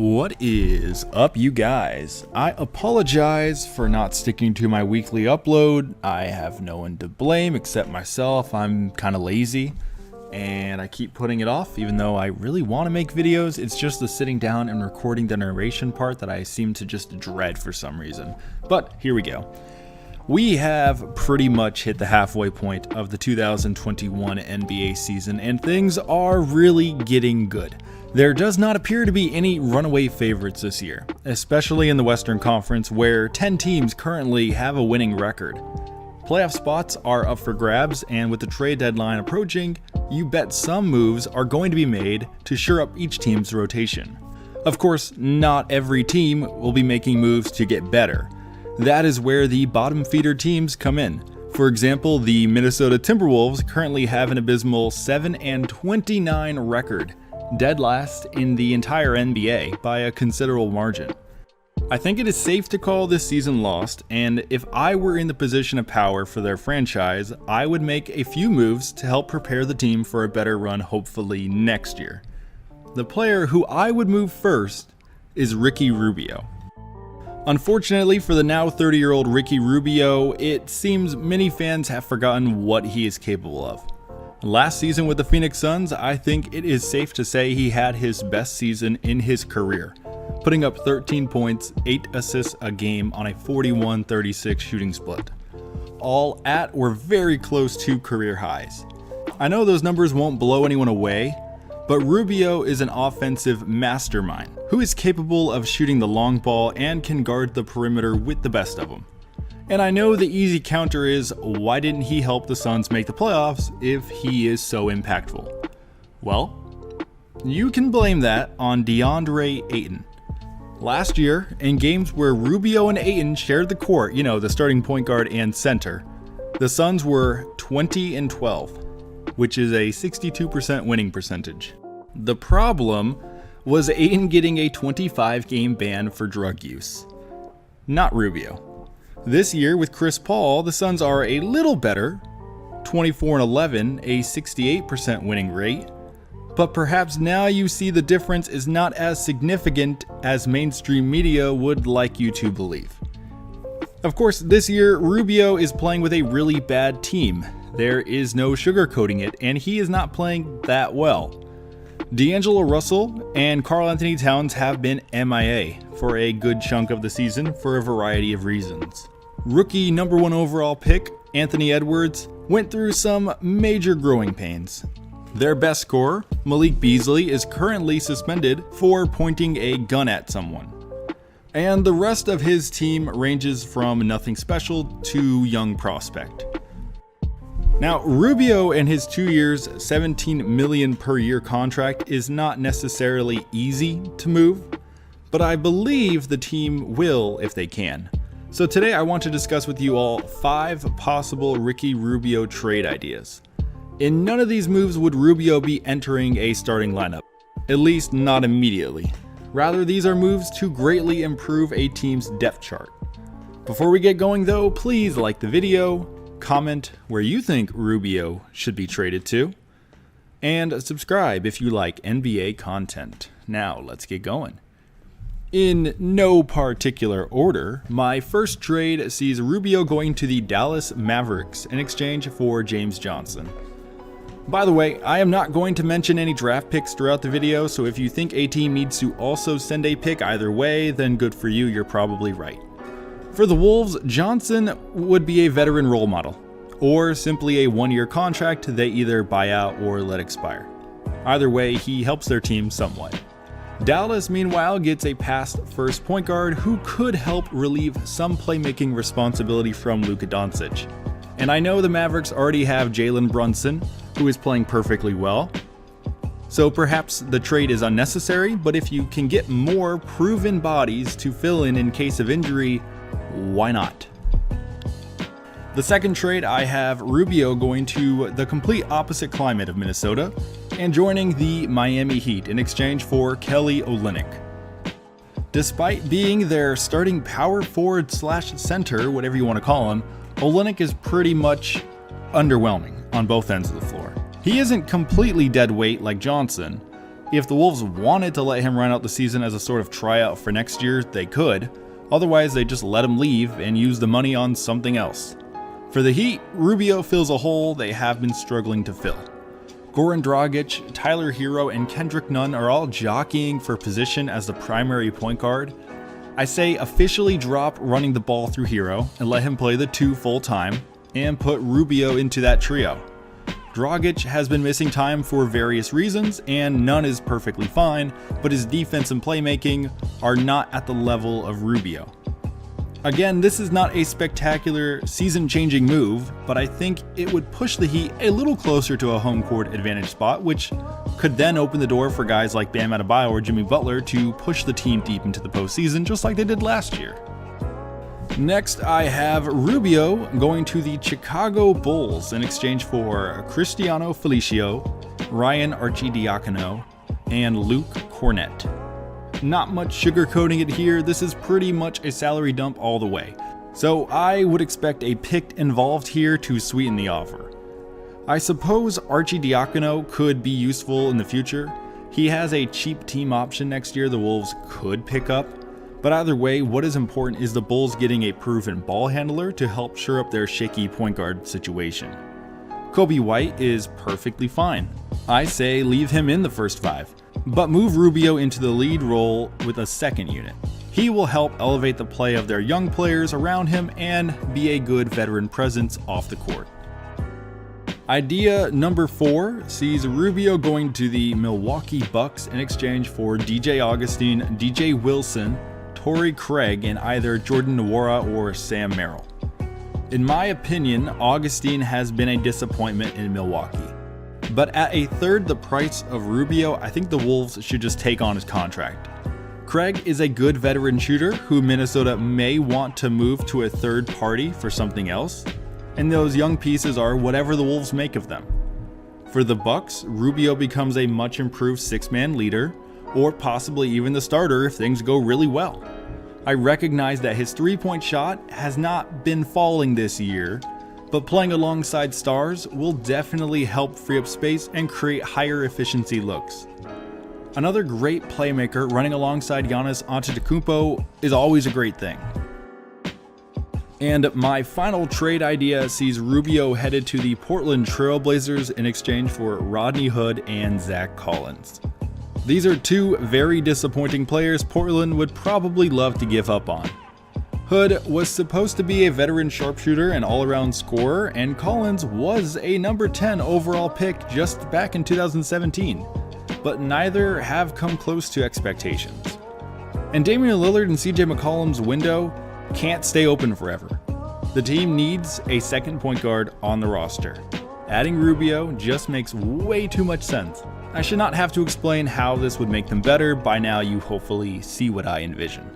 What is up, you guys? I apologize for not sticking to my weekly upload. I have no one to blame except myself. I'm kind of lazy and I keep putting it off even though I really want to make videos. It's just the sitting down and recording the narration part that I seem to just dread for some reason. But here we go. We have pretty much hit the halfway point of the 2021 NBA season and things are really getting good. There does not appear to be any runaway favorites this year, especially in the Western Conference where 10 teams currently have a winning record. Playoff spots are up for grabs, and with the trade deadline approaching, you bet some moves are going to be made to shore up each team's rotation. Of course, not every team will be making moves to get better. That is where the bottom feeder teams come in. For example, the Minnesota Timberwolves currently have an abysmal 7-29 record, dead last in the entire NBA by a considerable margin. I think it is safe to call this season lost, and if I were in the position of power for their franchise, I would make a few moves to help prepare the team for a better run hopefully next year. The player who I would move first is Ricky Rubio. Unfortunately for the now 30-year-old Ricky Rubio, it seems many fans have forgotten what he is capable of. Last season with the Phoenix Suns, I think it is safe to say he had his best season in his career, putting up 13 points, 8 assists a game on a 41-36 shooting split, all at or very close to career highs. I know those numbers won't blow anyone away, but Rubio is an offensive mastermind who is capable of shooting the long ball and can guard the perimeter with the best of them. And I know the easy counter is, why didn't he help the Suns make the playoffs if he is so impactful? Well, you can blame that on DeAndre Ayton. Last year, in games where Rubio and Ayton shared the court, the starting point guard and center, the Suns were 20-12, which is a 62% winning percentage. The problem was Ayton getting a 25-game ban for drug use, not Rubio. This year with Chris Paul, the Suns are a little better, 24-11, a 68% winning rate, but perhaps now you see the difference is not as significant as mainstream media would like you to believe. Of course, this year Rubio is playing with a really bad team. There is no sugarcoating it, and he is not playing that well. D'Angelo Russell and Karl Anthony Towns have been MIA for a good chunk of the season for a variety of reasons. Rookie number 1 overall pick, Anthony Edwards, went through some major growing pains. Their best scorer, Malik Beasley, is currently suspended for pointing a gun at someone. And the rest of his team ranges from nothing special to young prospect. Now, Rubio and his 2 years, $17 million per year contract is not necessarily easy to move, but I believe the team will if they can. So today I want to discuss with you all 5 possible Ricky Rubio trade ideas. In none of these moves would Rubio be entering a starting lineup, at least not immediately. Rather, these are moves to greatly improve a team's depth chart. Before we get going though, please like the video, comment where you think Rubio should be traded to, and subscribe if you like NBA content. Now let's get going. In no particular order, my first trade sees Rubio going to the Dallas Mavericks in exchange for James Johnson. By the way, I am not going to mention any draft picks throughout the video, so if you think a team needs to also send a pick either way, then good for you, you're probably right. For the Wolves, Johnson would be a veteran role model, or simply a 1-year contract they either buy out or let expire. Either way, he helps their team somewhat. Dallas, meanwhile, gets a past first point guard who could help relieve some playmaking responsibility from Luka Doncic. And I know the Mavericks already have Jalen Brunson, who is playing perfectly well. So perhaps the trade is unnecessary, but if you can get more proven bodies to fill in case of injury, why not? The second trade, I have Rubio going to the complete opposite climate of Minnesota and joining the Miami Heat in exchange for Kelly Olynyk. Despite being their starting power forward / center, whatever you want to call him, Olynyk is pretty much underwhelming on both ends of the floor. He isn't completely dead weight like Johnson, If the Wolves wanted to let him run out the season as a sort of tryout for next year, they could. Otherwise, they just let him leave and use the money on something else. For the Heat, Rubio fills a hole they have been struggling to fill. Goran Dragic, Tyler Hero, and Kendrick Nunn are all jockeying for position as the primary point guard. I say officially drop running the ball through Hero and let him play the 2 full-time, and put Rubio into that trio. Dragic has been missing time for various reasons, and Nunn is perfectly fine, but his defense and playmaking are not at the level of Rubio. Again, this is not a spectacular season-changing move, but I think it would push the Heat a little closer to a home court advantage spot, which could then open the door for guys like Bam Adebayo or Jimmy Butler to push the team deep into the postseason, just like they did last year. Next, I have Rubio going to the Chicago Bulls in exchange for Cristiano Felicio, Ryan Arcidiacono, and Luke Cornett. Not much sugarcoating it here, this is pretty much a salary dump all the way. So I would expect a pick involved here to sweeten the offer. I suppose Arcidiacono could be useful in the future. He has a cheap team option next year the Wolves could pick up. But either way, what is important is the Bulls getting a proven ball handler to help shore up their shaky point guard situation. Kobe White is perfectly fine. I say leave him in the first 5, but move Rubio into the lead role with a second unit. He will help elevate the play of their young players around him and be a good veteran presence off the court. Idea number 4 sees Rubio going to the Milwaukee Bucks in exchange for DJ Augustine, DJ Wilson, Torrey Craig, and either Jordan Nwora or Sam Merrill. In my opinion, Augustine has been a disappointment in Milwaukee. But at a third the price of Rubio, I think the Wolves should just take on his contract. Craig is a good veteran shooter who Minnesota may want to move to a third party for something else, and those young pieces are whatever the Wolves make of them. For the Bucks, Rubio becomes a much improved 6-man leader, or possibly even the starter if things go really well. I recognize that his 3-point shot has not been falling this year, but playing alongside stars will definitely help free up space and create higher efficiency looks. Another great playmaker running alongside Giannis Antetokounmpo is always a great thing. And my final trade idea sees Rubio headed to the Portland Trail Blazers in exchange for Rodney Hood and Zach Collins. These are 2 very disappointing players Portland would probably love to give up on. Hood was supposed to be a veteran sharpshooter and all-around scorer, and Collins was a number 10 overall pick just back in 2017, but neither have come close to expectations. And Damian Lillard and CJ McCollum's window can't stay open forever. The team needs a second point guard on the roster. Adding Rubio just makes way too much sense. I should not have to explain how this would make them better. By now you hopefully see what I envision.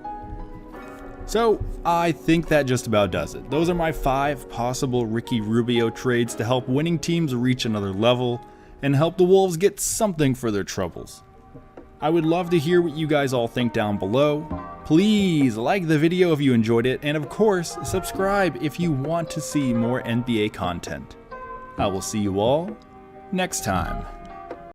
So I think that just about does it. Those are my 5 possible Ricky Rubio trades to help winning teams reach another level and help the Wolves get something for their troubles. I would love to hear what you guys all think down below. Please like the video if you enjoyed it, and of course subscribe if you want to see more NBA content. I will see you all next time.